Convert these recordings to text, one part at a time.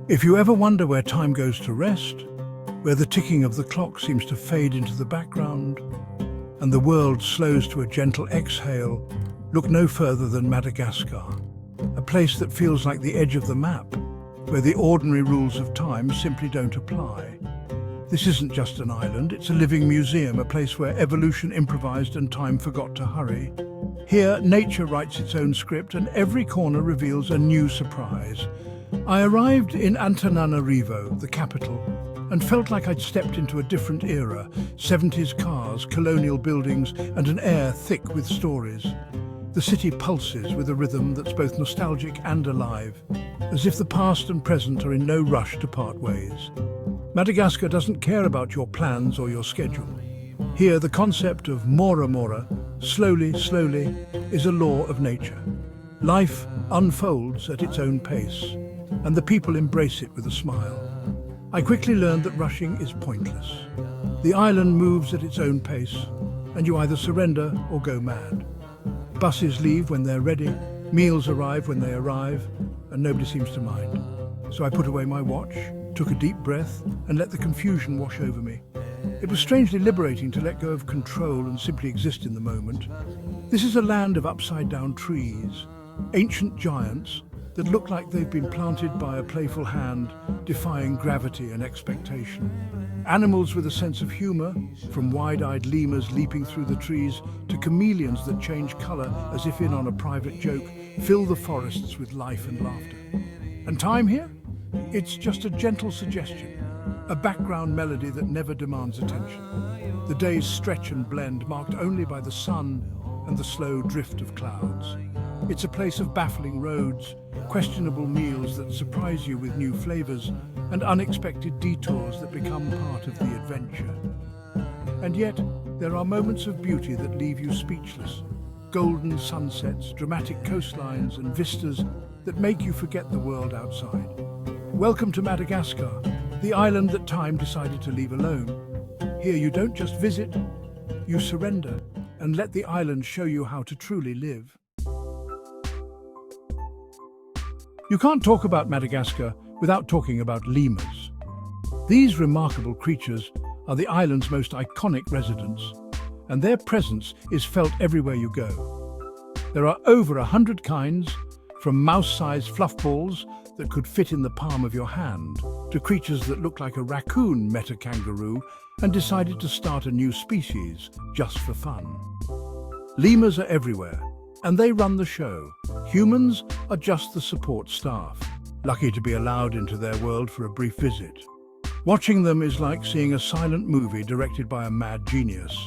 If you ever wonder where time goes to rest, where the ticking of the clock seems to fade into the background, and the world slows to a gentle exhale, look no further than Madagascar, a place that feels like the edge of the map, where the ordinary rules of time simply don't apply. This isn't just an island, it's a living museum, a place where evolution improvised and time forgot to hurry. Here, nature writes its own script and every corner reveals a new surprise. I arrived in Antananarivo, the capital, and felt like I'd stepped into a different era, 70s cars, colonial buildings, and an air thick with stories. The city pulses with a rhythm that's both nostalgic and alive, as if the past and present are in no rush to part ways. Madagascar doesn't care about your plans or your schedule. Here, the concept of mora mora, slowly, slowly, is a law of nature. Life unfolds at its own pace, and the people embrace it with a smile. I quickly learned that rushing is pointless. The island moves at its own pace, and you either surrender or go mad. Buses leave when they're ready, meals arrive when they arrive, and nobody seems to mind. So I put away my watch, took a deep breath, and let the confusion wash over me. It was strangely liberating to let go of control and simply exist in the moment. This is a land of upside-down trees, ancient giants that look like they've been planted by a playful hand, defying gravity and expectation. Animals with a sense of humor, from wide-eyed lemurs leaping through the trees to chameleons that change color as if in on a private joke, fill the forests with life and laughter. And time here? It's just a gentle suggestion, a background melody that never demands attention. The days stretch and blend, marked only by the sun and the slow drift of clouds. It's a place of baffling roads, questionable meals that surprise you with new flavors, and unexpected detours that become part of the adventure. And yet, there are moments of beauty that leave you speechless. Golden sunsets, dramatic coastlines, and vistas that make you forget the world outside. Welcome to Madagascar, the island that time decided to leave alone. Here you don't just visit, you surrender and let the island show you how to truly live. You can't talk about Madagascar without talking about lemurs. These remarkable creatures are the island's most iconic residents, and their presence is felt everywhere you go. There are over 100 kinds, from mouse-sized fluff balls that could fit in the palm of your hand, to creatures that look like a raccoon met a kangaroo and decided to start a new species just for fun. Lemurs are everywhere, and they run the show. Humans are just the support staff, lucky to be allowed into their world for a brief visit. Watching them is like seeing a silent movie directed by a mad genius.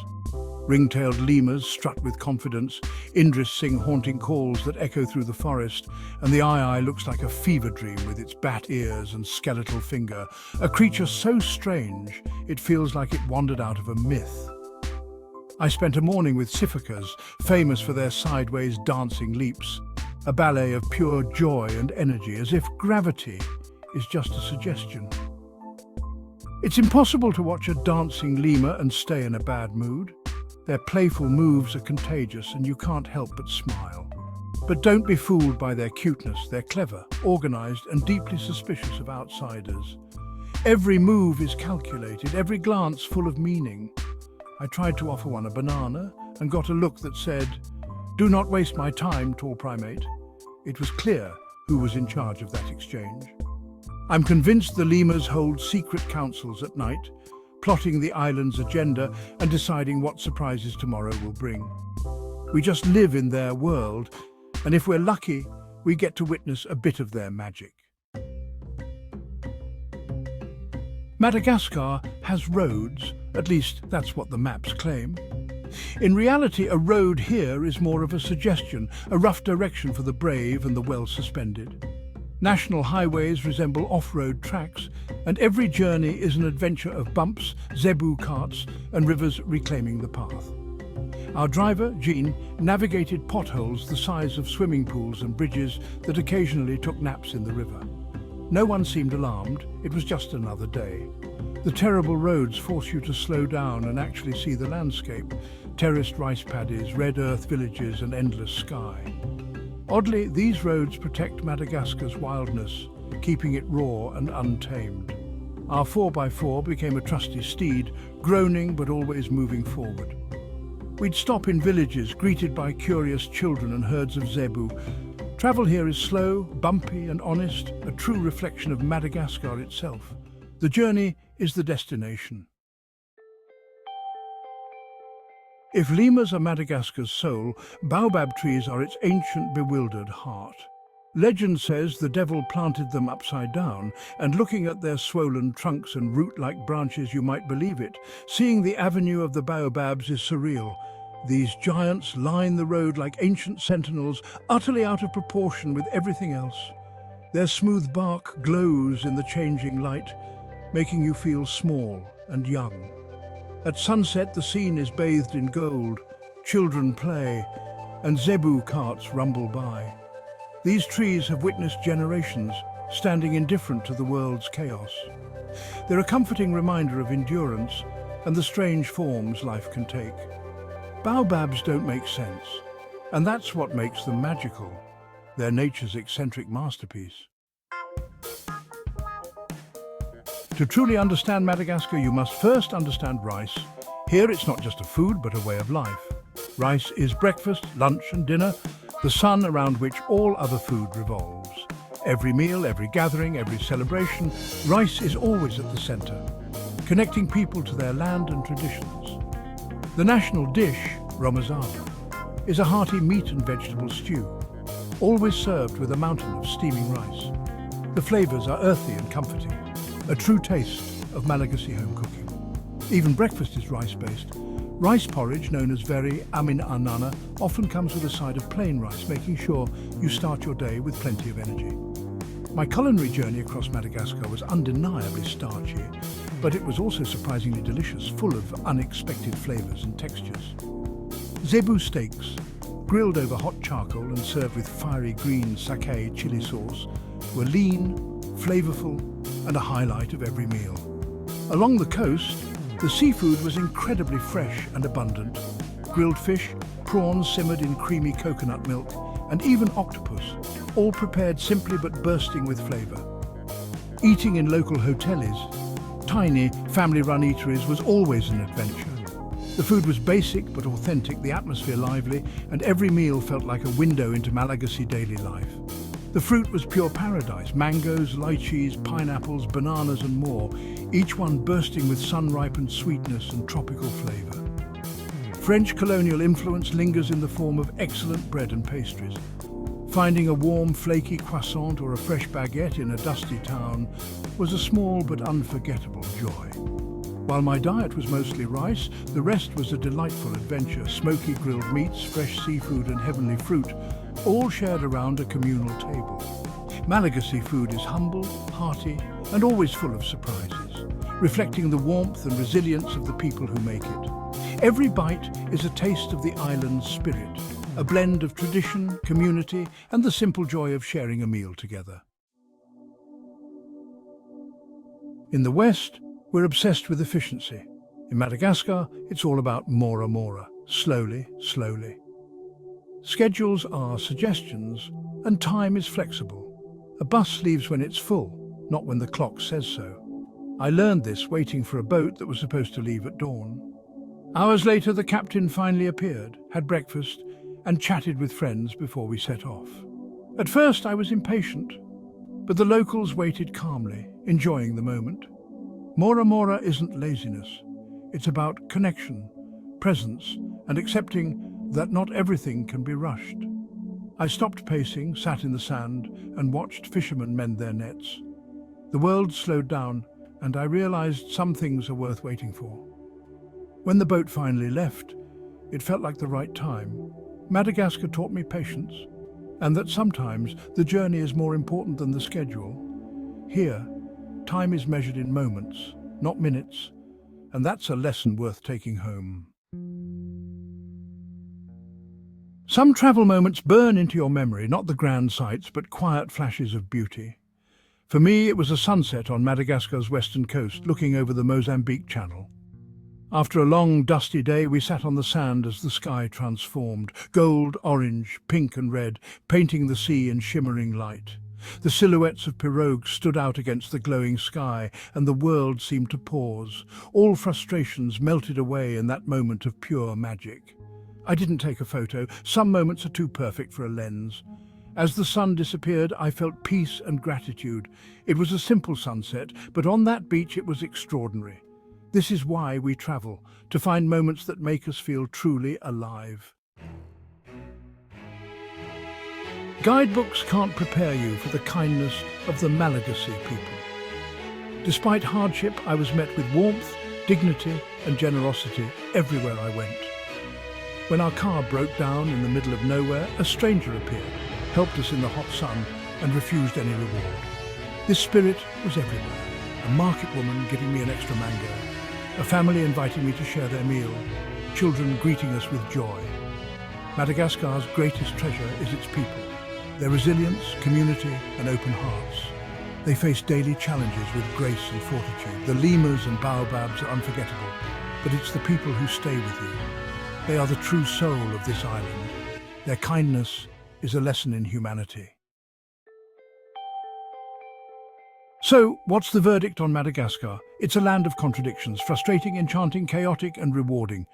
Ring-tailed lemurs strut with confidence, Indris sing haunting calls that echo through the forest, and the eye looks like a fever dream with its bat ears and skeletal finger, a creature so strange it feels like it wandered out of a myth. I spent a morning with sifficas, famous for their sideways dancing leaps, a ballet of pure joy and energy, as if gravity is just a suggestion. It's impossible to watch a dancing lemur and stay in a bad mood. Their playful moves are contagious and you can't help but smile. But don't be fooled by their cuteness. They're clever, organized, and deeply suspicious of outsiders. Every move is calculated, every glance full of meaning. I tried to offer one a banana and got a look that said, "Do not waste my time, tall primate." It was clear who was in charge of that exchange. I'm convinced the lemurs hold secret councils at night, plotting the island's agenda and deciding what surprises tomorrow will bring. We just live in their world, and if we're lucky, we get to witness a bit of their magic. Madagascar has roads, at least that's what the maps claim. In reality, a road here is more of a suggestion, a rough direction for the brave and the well-suspended. National highways resemble off-road tracks, and every journey is an adventure of bumps, zebu carts, and rivers reclaiming the path. Our driver, Jean, navigated potholes the size of swimming pools and bridges that occasionally took naps in the river. No one seemed alarmed, it was just another day. The terrible roads force you to slow down and actually see the landscape, terraced rice paddies, red earth villages, and endless sky. Oddly, these roads protect Madagascar's wildness, keeping it raw and untamed. Our 4x4 became a trusty steed, groaning but always moving forward. We'd stop in villages, greeted by curious children and herds of zebu. Travel here is slow, bumpy and honest, a true reflection of Madagascar itself. The journey is the destination. If lemurs are Madagascar's soul, baobab trees are its ancient, bewildered heart. Legend says the devil planted them upside down, and looking at their swollen trunks and root-like branches, you might believe it. Seeing the avenue of the baobabs is surreal. These giants line the road like ancient sentinels, utterly out of proportion with everything else. Their smooth bark glows in the changing light, making you feel small and young. At sunset, the scene is bathed in gold. Children play, and zebu carts rumble by. These trees have witnessed generations, standing indifferent to the world's chaos. They're a comforting reminder of endurance and the strange forms life can take. Baobabs don't make sense, and that's what makes them magical. They're nature's eccentric masterpiece. To truly understand Madagascar, you must first understand rice. Here it's not just a food, but a way of life. Rice is breakfast, lunch and dinner, the sun around which all other food revolves. Every meal, every gathering, every celebration, rice is always at the center, connecting people to their land and traditions. The national dish, romazava, is a hearty meat and vegetable stew, always served with a mountain of steaming rice. The flavors are earthy and comforting, a true taste of Malagasy home cooking. Even breakfast is rice-based. Rice porridge, known as veri amin anana, often comes with a side of plain rice, making sure you start your day with plenty of energy. My culinary journey across Madagascar was undeniably starchy, but it was also surprisingly delicious, full of unexpected flavors and textures. Zebu steaks, grilled over hot charcoal and served with fiery green sake chili sauce, were lean, flavorful, and a highlight of every meal. Along the coast, the seafood was incredibly fresh and abundant. Grilled fish, prawns simmered in creamy coconut milk, and even octopus, all prepared simply but bursting with flavor. Eating in local hotelis, tiny, family-run eateries, was always an adventure. The food was basic but authentic, the atmosphere lively, and every meal felt like a window into Malagasy daily life. The fruit was pure paradise: mangoes, lychees, pineapples, bananas and more, each one bursting with sun-ripened sweetness and tropical flavor. French colonial influence lingers in the form of excellent bread and pastries. Finding a warm, flaky croissant or a fresh baguette in a dusty town was a small but unforgettable joy. While my diet was mostly rice, the rest was a delightful adventure: smoky grilled meats, fresh seafood and heavenly fruit, all shared around a communal table. Malagasy food is humble, hearty, and always full of surprises, reflecting the warmth and resilience of the people who make it. Every bite is a taste of the island's spirit, a blend of tradition, community, and the simple joy of sharing a meal together. In the West, we're obsessed with efficiency. In Madagascar, it's all about mora mora, slowly, slowly. Schedules are suggestions, and time is flexible. A bus leaves when it's full, not when the clock says so. I learned this waiting for a boat that was supposed to leave at dawn. Hours later, the captain finally appeared, had breakfast, and chatted with friends before we set off. At first, I was impatient, but the locals waited calmly, enjoying the moment. Mora mora isn't laziness. It's about connection, presence, and accepting that not everything can be rushed. I stopped pacing, sat in the sand, and watched fishermen mend their nets. The world slowed down, and I realized some things are worth waiting for. When the boat finally left, it felt like the right time. Madagascar taught me patience, and that sometimes the journey is more important than the schedule. Here, time is measured in moments, not minutes, and that's a lesson worth taking home. Some travel moments burn into your memory, not the grand sights, but quiet flashes of beauty. For me, it was a sunset on Madagascar's western coast, looking over the Mozambique Channel. After a long, dusty day, we sat on the sand as the sky transformed, gold, orange, pink and red, painting the sea in shimmering light. The silhouettes of pirogues stood out against the glowing sky, and the world seemed to pause. All frustrations melted away in that moment of pure magic. I didn't take a photo. Some moments are too perfect for a lens. As the sun disappeared, I felt peace and gratitude. It was a simple sunset, but on that beach it was extraordinary. This is why we travel, to find moments that make us feel truly alive. Guidebooks can't prepare you for the kindness of the Malagasy people. Despite hardship, I was met with warmth, dignity, and generosity everywhere I went. When our car broke down in the middle of nowhere, a stranger appeared, helped us in the hot sun, and refused any reward. This spirit was everywhere. A market woman giving me an extra mango, a family inviting me to share their meal, children greeting us with joy. Madagascar's greatest treasure is its people. Their resilience, community, and open hearts. They face daily challenges with grace and fortitude. The lemurs and baobabs are unforgettable, but it's the people who stay with you. They are the true soul of this island. Their kindness is a lesson in humanity. So, what's the verdict on Madagascar? It's a land of contradictions, frustrating, enchanting, chaotic, and rewarding.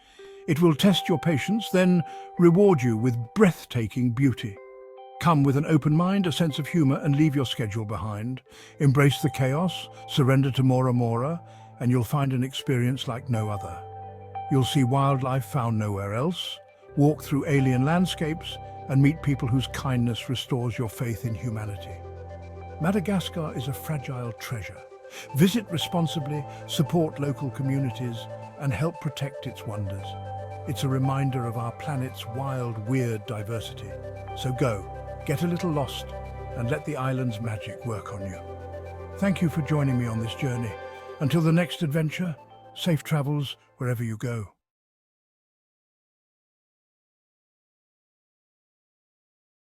It will test your patience, then reward you with breathtaking beauty. Come with an open mind, a sense of humor, and leave your schedule behind. Embrace the chaos, surrender to Mora Mora, and you'll find an experience like no other. You'll see wildlife found nowhere else, walk through alien landscapes, and meet people whose kindness restores your faith in humanity. Madagascar is a fragile treasure. Visit responsibly, support local communities, and help protect its wonders. It's a reminder of our planet's wild, weird diversity. So go, get a little lost, and let the island's magic work on you. Thank you for joining me on this journey. Until the next adventure, safe travels wherever you go.